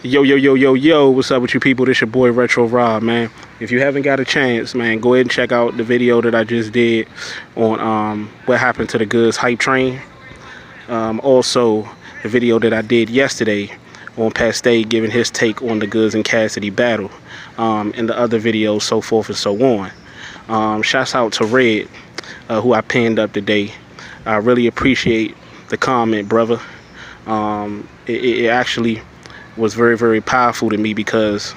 Yo, yo, yo, yo, yo, what's up with you people? This your boy Retro Rob, man. If you haven't got a chance, man, go ahead and check out the video that I just did on what happened to the Goods hype train. Also, the video that I did yesterday on Cassidy giving his take on the Goods and Cassidy battle. And the other videos, so forth and so on. Shouts out to Red, who I pinned up today. I really appreciate the comment, brother. It actually was very, very powerful to me because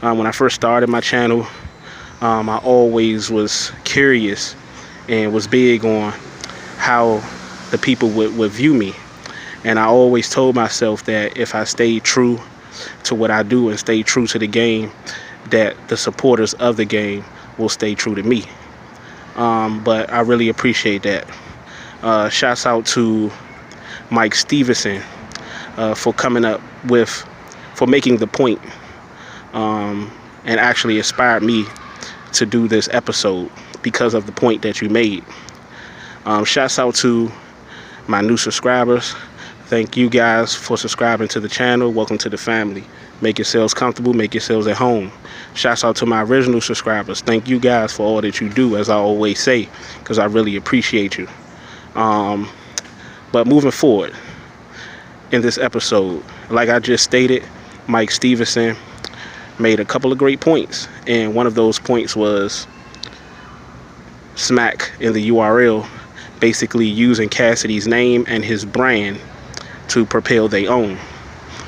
when I first started my channel, I always was curious and was big on how the people would view me. And I always told myself that if I stayed true to what I do and stay true to the game, that the supporters of the game will stay true to me. But I really appreciate that. Shouts out to Mike Stevenson for coming up for making the point, and actually inspired me to do this episode because of the point that you made. Shouts out to my new subscribers. Thank you guys for subscribing to the channel. Welcome to the family. Make yourselves comfortable, make yourselves at home. Shouts out to my original subscribers. Thank you guys for all that you do, as I always say, because I really appreciate you. But moving forward in this episode, like I just stated, Mike Stevenson made a couple of great points, and one of those points was Smack in the URL basically using Cassidy's name and his brand to propel their own.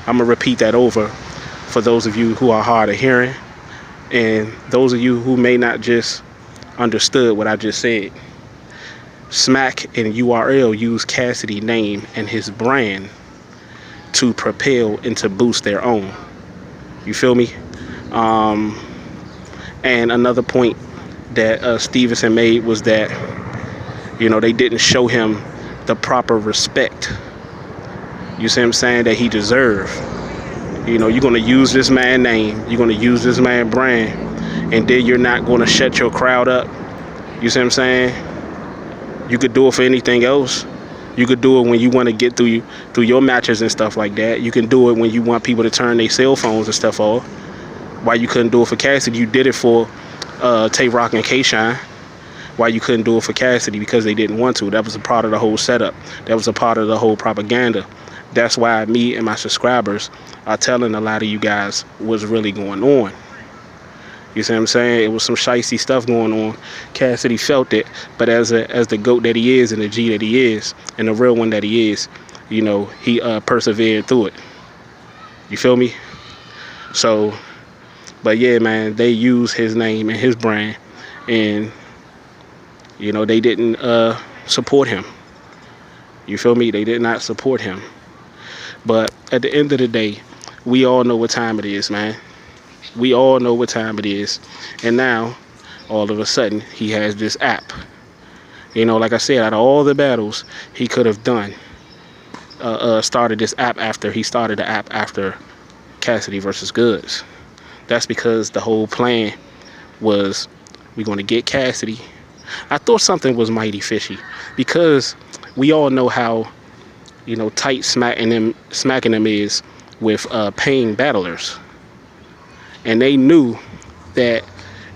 I'm gonna repeat that over for those of you who are hard of hearing and those of you who may not just understood what I just said. Smack and URL use Cassidy's name and his brand to propel and to boost their own. You feel me? And another point that Stevenson made was that, you know, they didn't show him the proper respect, you see what I'm saying, that he deserved. You know, you're going to use this man's name, you're going to use this man's brand, and then you're not going to shut your crowd up. You see what I'm saying? You could do it for anything else. You could do it when you want to get through your matches and stuff like that. You can do it when you want people to turn their cell phones and stuff off. Why you couldn't do it for Cassidy? You did it for Tay-Rock and K-Shine. Why you couldn't do it for Cassidy? Because they didn't want to. That was a part of the whole setup. That was a part of the whole propaganda. That's why me and my subscribers are telling a lot of you guys what's really going on. You see what I'm saying? It was some shicey stuff going on. Cassidy felt it, but as the GOAT that he is and the G that he is and the real one that he is, you know, he persevered through it. You feel me? So, but yeah, man, they use his name and his brand, and you know, they didn't support him. You feel me? They did not support him. But at the end of the day, we all know what time it is, man. We all know what time it is. And now, all of a sudden, he has this app. You know, like I said, out of all the battles he could have done, started this app after he started the app after Cassidy versus Goods. That's because the whole plan was, we're going to get Cassidy. I thought something was mighty fishy because we all know how, you know, tight smacking them is with paying battlers. And they knew that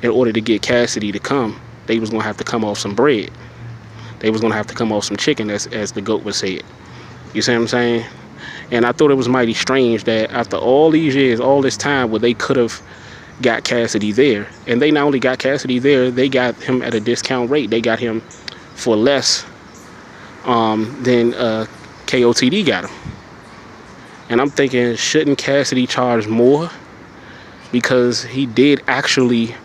in order to get Cassidy to come, they was going to have to come off some bread. They was going to have to come off some chicken, as the GOAT would say it. You see what I'm saying? And I thought it was mighty strange that after all these years, all this time, where they could have got Cassidy there, and they not only got Cassidy there, they got him at a discount rate. They got him for less than KOTD got him. And I'm thinking, shouldn't Cassidy charge more? Because he did actually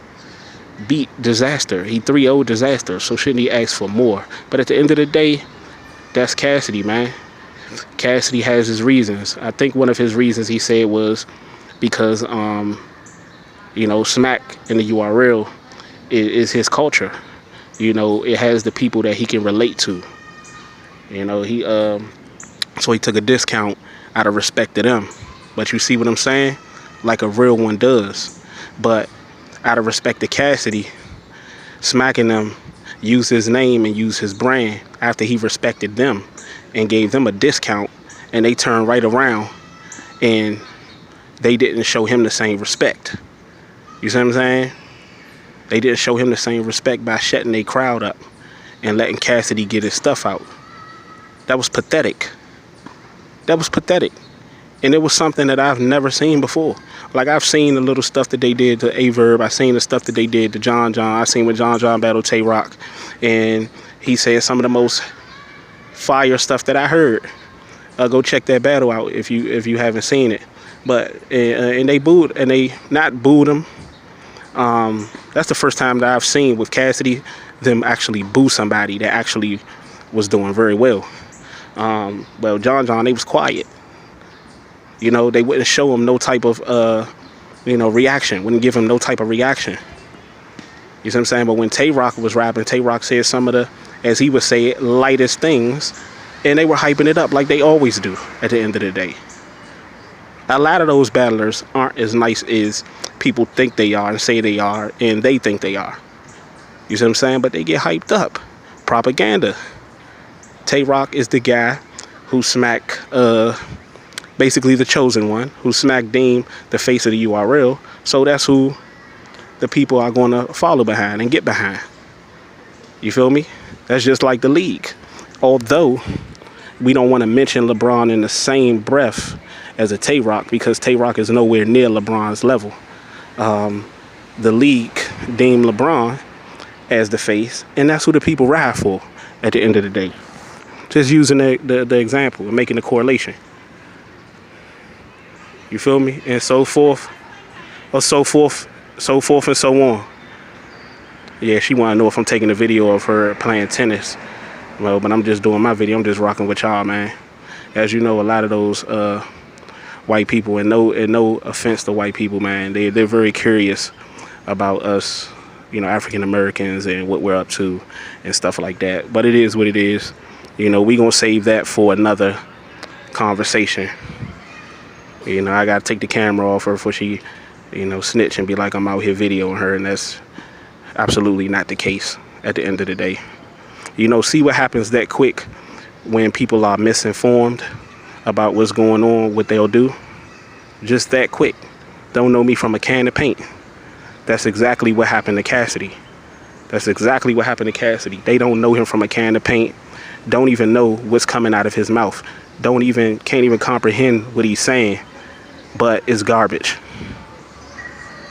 beat Disaster. He 3-0'd Disaster, so shouldn't he ask for more? But at the end of the day, that's Cassidy, man. Cassidy has his reasons. I think one of his reasons he said was because, you know, Smack in the URL is his culture. You know, it has the people that he can relate to. You know, so he took a discount out of respect to them. But you see what I'm saying? Like a real one does. But out of respect to Cassidy, smacking them, use his name and use his brand after he respected them and gave them a discount, and they turned right around and they didn't show him the same respect. You see what I'm saying? They didn't show him the same respect by shutting their crowd up and letting Cassidy get his stuff out. That was pathetic. That was pathetic. And it was something that I've never seen before. Like, I've seen the little stuff that they did to Averb. I've seen the stuff that they did to John John. I've seen when John John battled Tay Rock. And he said some of the most fire stuff that I heard. Go check that battle out if you haven't seen it. But and they booed, and they not booed him. That's the first time that I've seen with Cassidy them actually boo somebody that actually was doing very well. Well, John John, they was quiet. You know, they wouldn't show him no type of reaction. Wouldn't give him no type of reaction. You see what I'm saying? But when Tay Rock was rapping, Tay Rock said some of the, as he would say it, lightest things, and they were hyping it up like they always do at the end of the day. A lot of those battlers aren't as nice as people think they are and say they are, and they think they are. You see what I'm saying? But they get hyped up. Propaganda. Tay Rock is the guy who smacked, basically the chosen one, who smacked Deem, the face of the URL. So that's who the people are going to follow behind and get behind. You feel me? That's just like the league. Although we don't want to mention LeBron in the same breath as a Tay Rock, because Tay Rock is nowhere near LeBron's level. The league deemed LeBron as the face, and that's who the people ride for at the end of the day. Just using the example and making the correlation. You feel me? And so forth, or so forth and so on. Yeah, she want to know if I'm taking a video of her playing tennis. Well, but I'm just doing my video. I'm just rocking with y'all, man. As you know, a lot of those white people, and no offense to white people, man, they're very curious about us, you know, African Americans and what we're up to and stuff like that. But it is what it is. You know, we gonna save that for another conversation. You know, I gotta take the camera off her before she, you know, snitch and be like I'm out here videoing her, and that's absolutely not the case at the end of the day. You know, see what happens that quick when people are misinformed about what's going on, what they'll do. Just that quick. Don't know me from a can of paint. That's exactly what happened to Cassidy. That's exactly what happened to Cassidy. They don't know him from a can of paint. Don't even know what's coming out of his mouth. Can't even comprehend what he's saying, but it's garbage.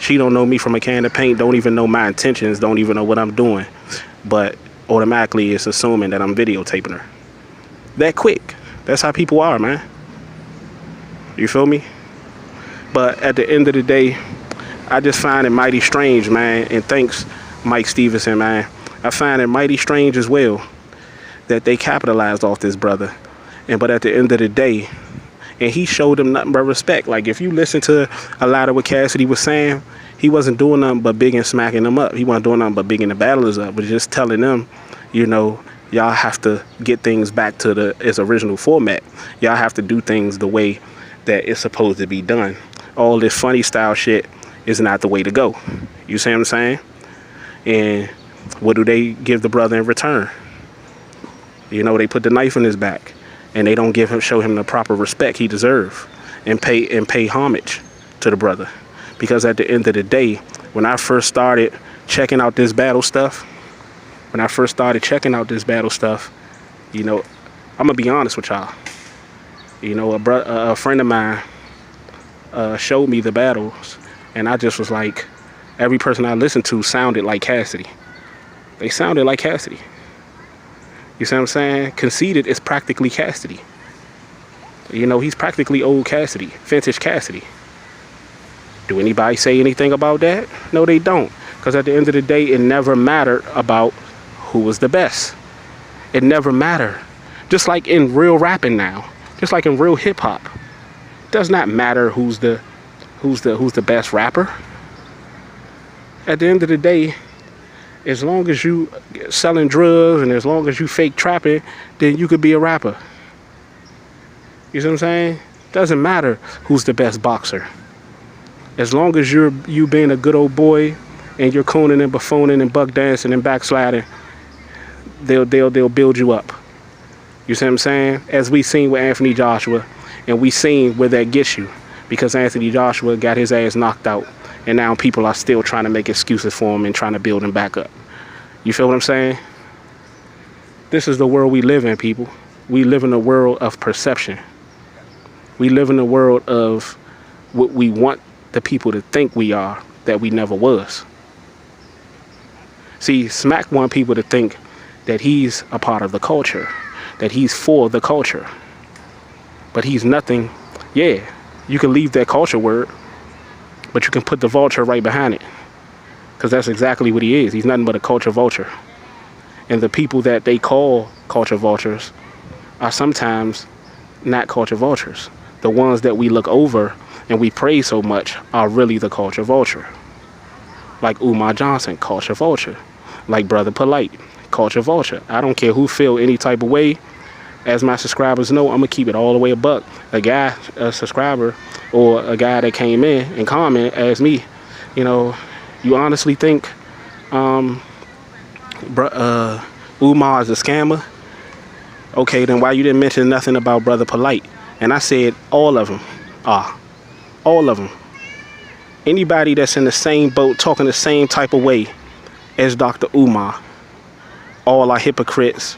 She don't know me from a can of paint, don't even know my intentions, don't even know what I'm doing, but automatically it's assuming that I'm videotaping her. That quick. That's how people are, man. You feel me? But at the end of the day, I just find it mighty strange, man, and thanks, Mike Stevenson, man. I find it mighty strange as well that they capitalized off this brother. But at the end of the day, and he showed them nothing but respect. Like, if you listen to a lot of what Cassidy was saying, he wasn't doing nothing but big and smacking them up. He wasn't doing nothing but bigging the battlers up, but just telling them, you know, y'all have to get things back to its original format. Y'all have to do things the way that it's supposed to be done. All this funny style shit is not the way to go. You see what I'm saying? And what do they give the brother in return? You know, they put the knife in his back, and they don't show him the proper respect he deserves, and pay homage to the brother. Because at the end of the day, when I first started checking out this battle stuff, you know, I'm gonna be honest with y'all. You know, a friend of mine showed me the battles, and I just was like, every person I listened to sounded like Cassidy. They sounded like Cassidy. You see what I'm saying? Conceited is practically Cassidy. You know, he's practically old Cassidy, vintage Cassidy. Do anybody say anything about that? No, they don't. Because at the end of the day, it never mattered about who was the best. It never mattered. Just like in real rapping now, just like in real hip hop, it does not matter who's the best rapper. At the end of the day, as long as you selling drugs and as long as you fake trapping, then you could be a rapper. You see what I'm saying? Doesn't matter who's the best boxer. As long as you being a good old boy and you're cooning and buffooning and buck dancing and backsliding, they'll build you up. You see what I'm saying? As we seen with Anthony Joshua, and we seen where that gets you. because Anthony Joshua got his ass knocked out, and now people are still trying to make excuses for him and trying to build him back up. You feel what I'm saying? This is the world we live in, people. We live in a world of perception. We live in a world of what we want the people to think we are that we never was. See, Smack want people to think that he's a part of the culture, that he's for the culture. But he's nothing. Yeah, you can leave that culture word, but you can put the vulture right behind it, because that's exactly what he is. He's nothing but a culture vulture. And the people that they call culture vultures are sometimes not culture vultures. The ones that we look over and we praise so much are really the culture vulture. Like Umar Johnson, culture vulture. Like Brother Polite, culture vulture. I don't care who feel any type of way. As my subscribers know, I'm gonna keep it all the way a buck. A subscriber, or a guy that came in and comment asked me, you know, you honestly think Umar is a scammer? Okay, then why you didn't mention nothing about Brother Polite? And I said all of them are. All of them. Anybody that's in the same boat, talking the same type of way as Dr. Umar, all are hypocrites.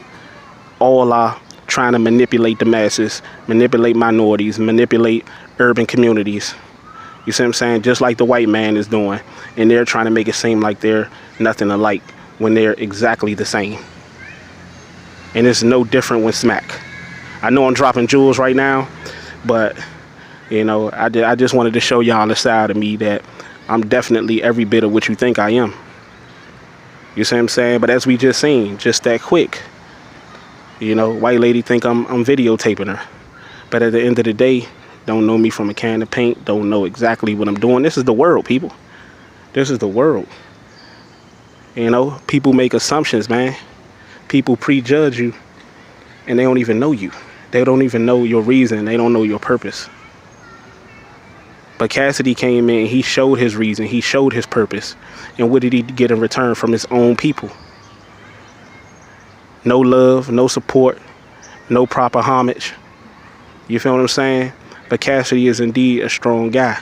All are trying to manipulate the masses, manipulate minorities, manipulate urban communities. You see what I'm saying? Just like the white man is doing. And they're trying to make it seem like they're nothing alike when they're exactly the same. And it's no different with Smack. I know I'm dropping jewels right now, but you know, I just wanted to show y'all the side of me that I'm definitely every bit of what you think I am. You see what I'm saying? But as we just seen, just that quick, you know, white lady think I'm videotaping her. But at the end of the day, don't know me from a can of paint, don't know exactly what I'm doing. This is the world, people. This is the world. You know, people make assumptions, man. People prejudge you, and they don't even know you. They don't even know your reason. They don't know your purpose. But Cassidy came in, he showed his reason, he showed his purpose. And what did he get in return from his own people? No love, no support, no proper homage. You feel what I'm saying? But Cassidy is indeed a strong guy.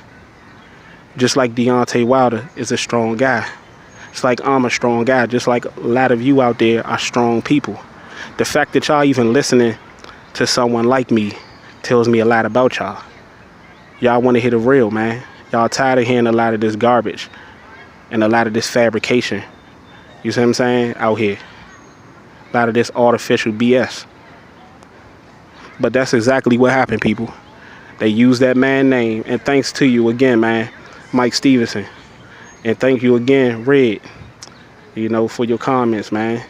Just like Deontay Wilder is a strong guy. It's like I'm a strong guy. Just like a lot of you out there are strong people. The fact that y'all even listening to someone like me tells me a lot about y'all. Y'all want to hear the real, man. Y'all tired of hearing a lot of this garbage and a lot of this fabrication. You see what I'm saying? Out here. A lot of this artificial BS. But that's exactly what happened, people. They used that man name. And thanks to you again, man, Mike Stevenson. And thank you again, Red, you know, for your comments, man.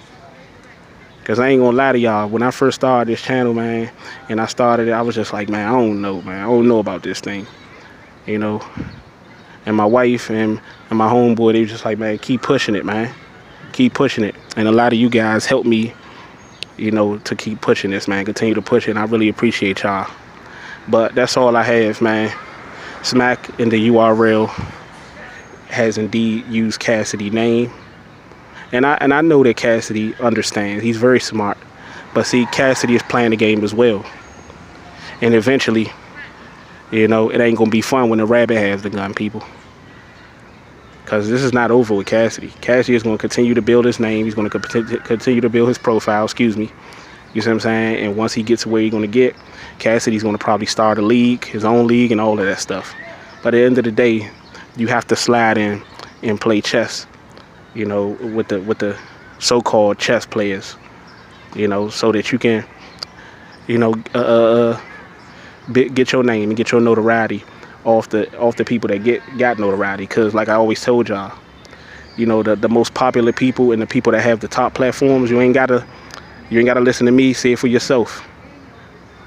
Because I ain't going to lie to y'all. When I first started this channel, man, and I started it, I was just like, man, I don't know, man. I don't know about this thing, you know. And my wife and my homeboy, they was just like, man, keep pushing it, man. Keep pushing it. And a lot of you guys helped me, you know, to keep pushing this, man. Continue to push it, and I really appreciate y'all. But that's all I have, man. Smack in the URL has indeed used Cassidy's name. And I know that Cassidy understands. He's very smart. But see, Cassidy is playing the game as well. And eventually, you know, it ain't going to be fun when the rabbit has the gun, people. Because this is not over with Cassidy. Cassidy is going to continue to build his name. He's going to continue to build his profile, excuse me. You see what I'm saying? And once he gets to where he's going to get, Cassidy's going to probably start a league, his own league, and all of that stuff. But at the end of the day, you have to slide in and play chess, you know, with the so-called chess players, you know, so that you can, you know, get your name and get your notoriety off the people that got notoriety. Because like I always told y'all, you know, the most popular people and the people that have the top platforms, you ain't gotta listen to me, say it for yourself.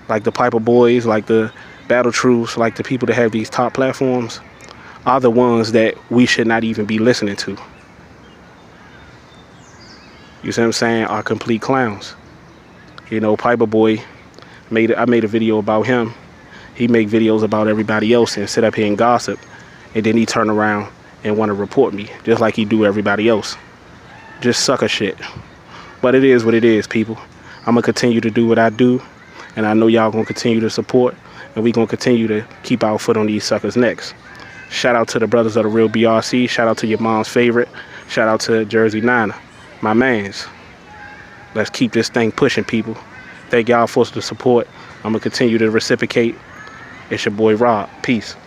Like the Piper Boys, like the Battle Truths, like the people that have these top platforms are the ones that we should not even be listening to. You see what I'm saying? Are complete clowns. You know, Piper Boy, I made a video about him. He make videos about everybody else and sit up here and gossip, and then he turn around and want to report me, just like he do everybody else. Just sucker shit. But it is what it is, people. I'm gonna continue to do what I do, and I know y'all gonna continue to support, and and we gonna continue to keep our foot on these suckers' necks. Shout out to the brothers of the Real BRC. Shout out to your mom's favorite. Shout out to Jersey Niner, my mans. Let's keep this thing pushing, people. Thank y'all for the support. I'm gonna continue to reciprocate. It's your boy Rob. Peace.